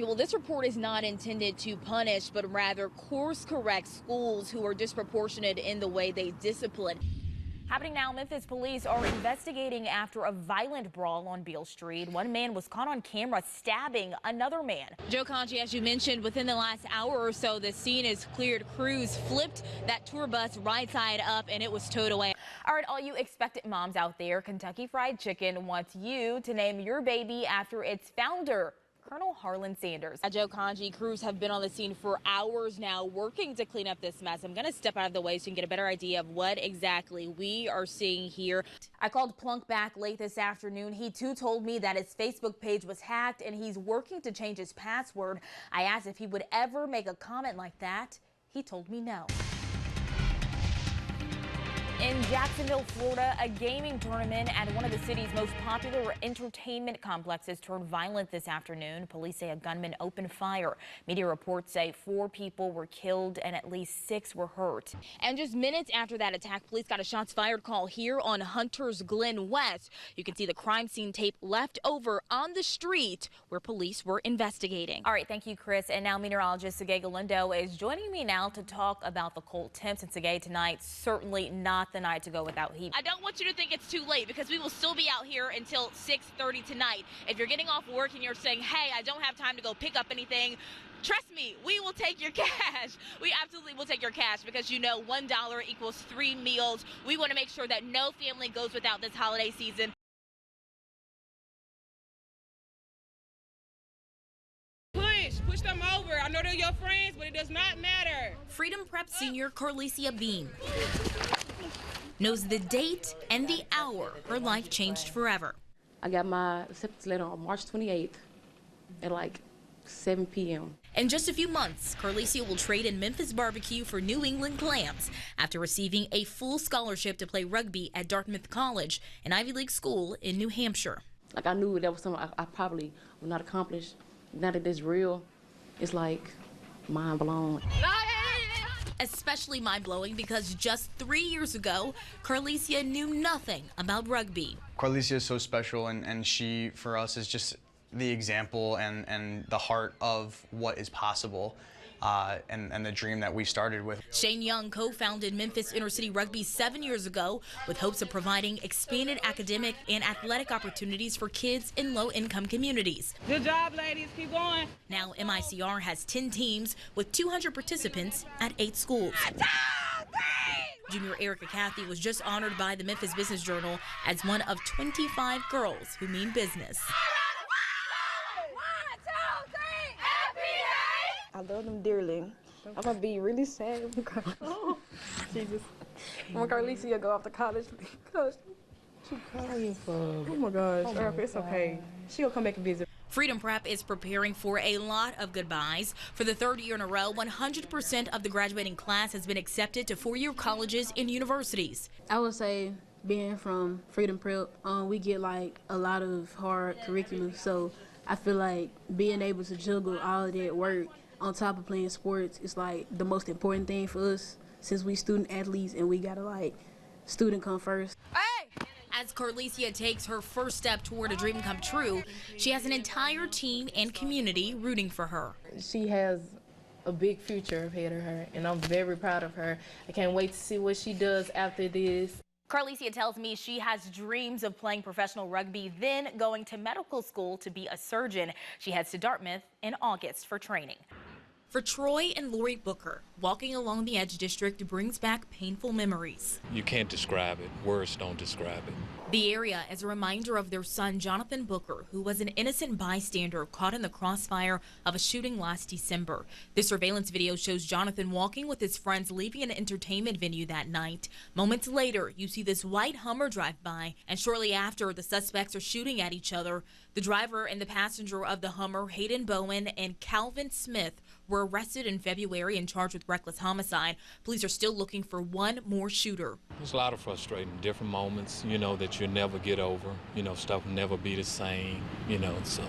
Well, this report is not intended to punish, but rather course correct schools who are disproportionate in the way they discipline. Happening now, Memphis police are investigating after a violent brawl on Beale Street. One man was caught on camera stabbing another man. Joe Conji, as you mentioned, within the last hour or so, the scene is cleared. Crews flipped that tour bus right side up and it was towed away. All right, all you expectant moms out there, Kentucky Fried Chicken wants you to name your baby after its founder, Colonel Harlan Sanders. Joe Conji, crews have been on the scene for hours now working to clean up this mess. I'm going to step out of the way so you can get a better idea of what exactly we are seeing here. I called Plunk back late this afternoon. He too told me that his Facebook page was hacked and he's working to change his password. I asked if he would ever make a comment like that. He told me no. In Jacksonville, Florida, a gaming tournament at one of the city's most popular entertainment complexes turned violent this afternoon. Police say a gunman opened fire. Media reports say 4 people were killed and at least 6 were hurt. And just minutes after that attack, police got a shots fired call here on Hunter's Glen West. You can see the crime scene tape left over on the street where police were investigating. All right, thank you, Chris. And now meteorologist Sergey Galindo is joining me now to talk about the cold temps. And Sergey, tonight certainly not the night to go without heat. I don't want you to think it's too late because we will still be out here until 6:30 tonight. If you're getting off work and you're saying, hey, I don't have time to go pick up anything, trust me, we will take your cash. We absolutely will take your cash because, you know, $1 equals 3 meals. We want to make sure that no family goes without this holiday season. Push them over. I know they're your friends, but it does not matter. Freedom Prep senior Carlicia Bean knows the date and the hour her life changed forever. I got my acceptance letter on March 28th at like 7 p.m. In just a few months, Carlicia will trade in Memphis barbecue for New England clams after receiving a full scholarship to play rugby at Dartmouth College, an Ivy League school in New Hampshire. Like I knew that was something I probably would not accomplish. Now that it's real, it's like mind blown. Especially mind-blowing because just 3 years ago, Carlicia knew nothing about rugby. Carlicia is so special, and she, for us, is just the example and the heart of what is possible. And the dream that we started with. Shane Young co-founded Memphis Inner City Rugby 7 years ago with hopes of providing expanded academic and athletic opportunities for kids in low-income communities. Good job, ladies. Keep going. Now MICR has 10 teams with 200 participants at 8 schools. Junior Erica Cathy was just honored by the Memphis Business Journal as one of 25 girls who mean business. I love them dearly. I'm gonna be really sad when Jesus. When Carlicia go off to college because What you crying for? oh my gosh, Erica, it's okay. She gonna come back and visit. Freedom Prep is preparing for a lot of goodbyes. For the 3rd year in a row, 100% of the graduating class has been accepted to 4-year colleges and universities. I would say being from Freedom Prep, we get like a lot of hard curriculum, so I feel like being able to juggle all of that work on top of playing sports is like the most important thing for us since we student athletes and we gotta like student come first. As Carlicia takes her first step toward a dream come true, she has an entire team and community rooting for her. She has a big future ahead of her, and I'm very proud of her. I can't wait to see what she does after this. Carlicia tells me she has dreams of playing professional rugby, then going to medical school to be a surgeon. She heads to Dartmouth in August for training. For Troy and Lori Booker, walking along the Edge District brings back painful memories. You can't describe it. Words don't describe it. The area is a reminder of their son, Jonathan Booker, who was an innocent bystander caught in the crossfire of a shooting last December. This surveillance video shows Jonathan walking with his friends leaving an entertainment venue that night. Moments later, you see this white Hummer drive by, and shortly after, the suspects are shooting at each other. The driver and the passenger of the Hummer, Hayden Bowen and Calvin Smith, were arrested in February and charged with reckless homicide. Police are still looking for one more shooter. There's a lot of frustrating, different moments, that you'll never get over. Stuff will never be the same, so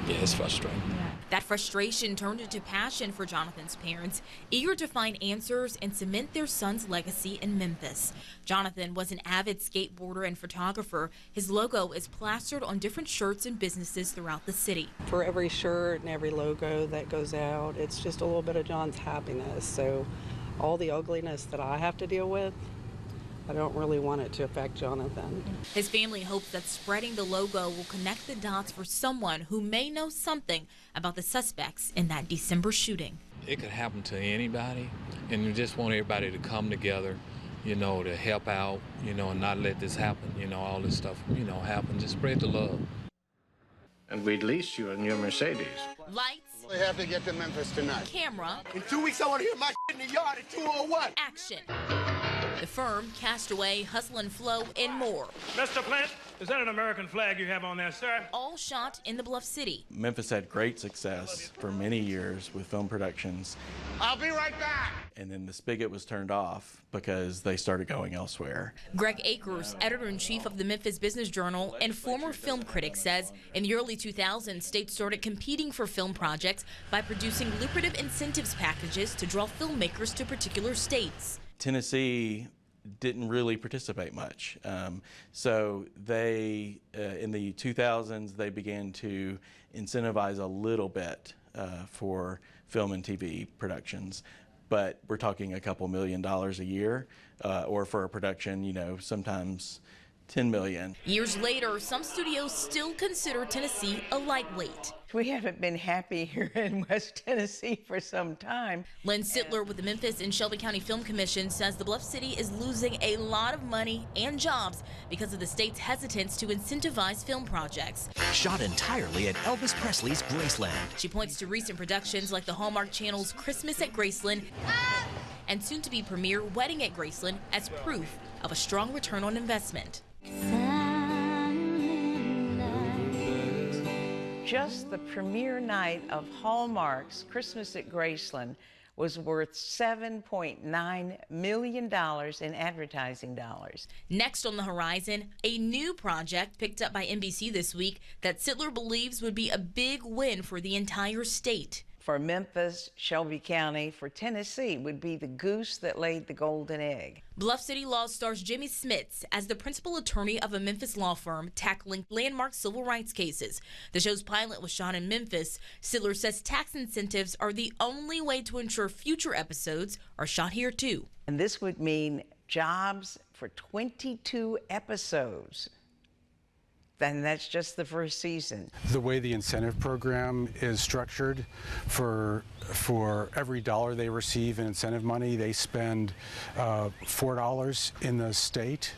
Yeah, it's frustrating. That frustration turned into passion for Jonathan's parents, eager to find answers and cement their son's legacy in Memphis. Jonathan was an avid skateboarder and photographer. His logo is plastered on different shirts and businesses throughout the city. For every shirt and every logo that goes out, it's just a little bit of John's happiness. So all the ugliness that I have to deal with, I don't really want it to affect Jonathan. His family hopes that spreading the logo will connect the dots for someone who may know something about the suspects in that December shooting. It could happen to anybody, and you just want everybody to come together, to help out, and not let this happen, all this stuff, happen. Just spread the love. And we'd lease you in your Mercedes. Lights. We have to get to Memphis tonight. Camera. In 2 weeks, I want to hear my in the yard at 2:01. Action. The Firm, Castaway, Hustle and Flow, and more. Mr. Flint, is that an American flag you have on there, sir? All shot in the Bluff City. Memphis had great success for many years with film productions. I'll be right back. And then the spigot was turned off because they started going elsewhere. Greg Akers, editor-in-chief of the Memphis Business Journal and former film critic, says in the early 2000s, states started competing for film projects by producing lucrative incentives packages to draw filmmakers to particular states. Tennessee didn't really participate much. So they, in the 2000s, they began to incentivize a little bit for film and TV productions. But we're talking a couple $1 million a year, or for a production, sometimes $10 million. Years later, some studios still consider Tennessee a lightweight. We haven't been happy here in West Tennessee for some time. Lynn Sittler with the Memphis and Shelby County Film Commission says the Bluff City is losing a lot of money and jobs because of the state's hesitance to incentivize film projects. Shot entirely at Elvis Presley's Graceland. She points to recent productions like the Hallmark Channel's Christmas at Graceland and soon-to-be premiere Wedding at Graceland as proof of a strong return on investment. Just the premiere night of Hallmark's Christmas at Graceland was worth $7.9 million in advertising dollars. Next on the horizon, a new project picked up by NBC this week that Sittler believes would be a big win for the entire state. For Memphis, Shelby County, for Tennessee would be the goose that laid the golden egg. Bluff City Law stars Jimmy Smits as the principal attorney of a Memphis law firm tackling landmark civil rights cases. The show's pilot was shot in Memphis. Sittler says tax incentives are the only way to ensure future episodes are shot here too. And this would mean jobs for 22 episodes. And that's just the first season. The way the incentive program is structured, for every dollar they receive in incentive money, they spend $4 in the state.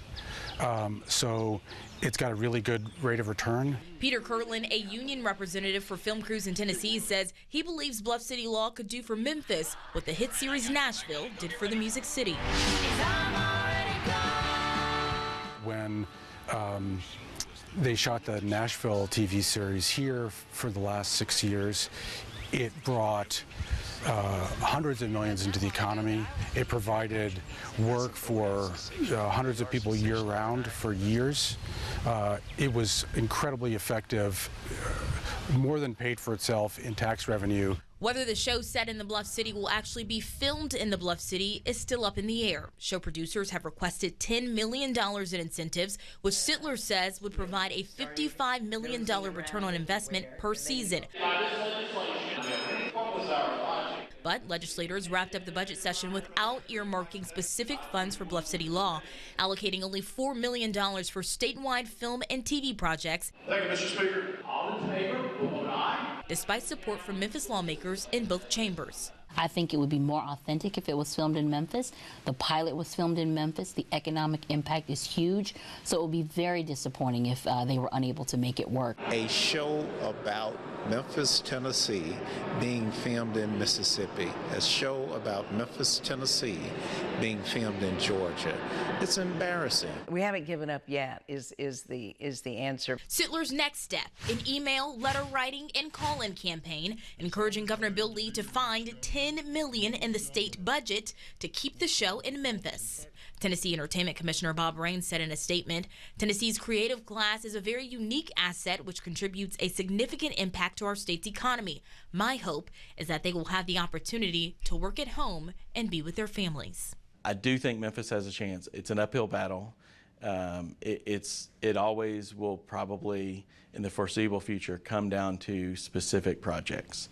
So it's got a really good rate of return. Peter Kirtland, a union representative for film crews in Tennessee, says he believes Bluff City Law could do for Memphis what the hit series Nashville did for the Music City. When they shot the Nashville TV series here for the last 6 years, it brought hundreds of millions into the economy. It provided work for hundreds of people year-round for years. It was incredibly effective, more than paid for itself in tax revenue. Whether the show set in the Bluff City will actually be filmed in the Bluff City is still up in the air. Show producers have requested $10 million in incentives, which Sittler says would provide a $55 million return on investment per season. But legislators wrapped up the budget session without earmarking specific funds for Bluff City Law, allocating only $4 million for statewide film and TV projects. Thank you, Mr. Speaker. All in favor, vote aye. Despite support from Memphis lawmakers in both chambers. I think it would be more authentic if it was filmed in Memphis. The pilot was filmed in Memphis. The economic impact is huge, so it would be very disappointing if they were unable to make it work. A show about Memphis, Tennessee being filmed in Mississippi. A show about Memphis, Tennessee being filmed in Georgia. It's embarrassing. We haven't given up yet is the answer. Sittler's next step, an email, letter writing, and call-in campaign encouraging Governor Bill Lee to find $10 $10 million in the state budget to keep the show in Memphis. Tennessee Entertainment Commissioner Bob Raines said in a statement, Tennessee's creative class is a very unique asset which contributes a significant impact to our state's economy. My hope is that they will have the opportunity to work at home and be with their families. I do think Memphis has a chance. It's an uphill battle. It always will probably, in the foreseeable future, come down to specific projects.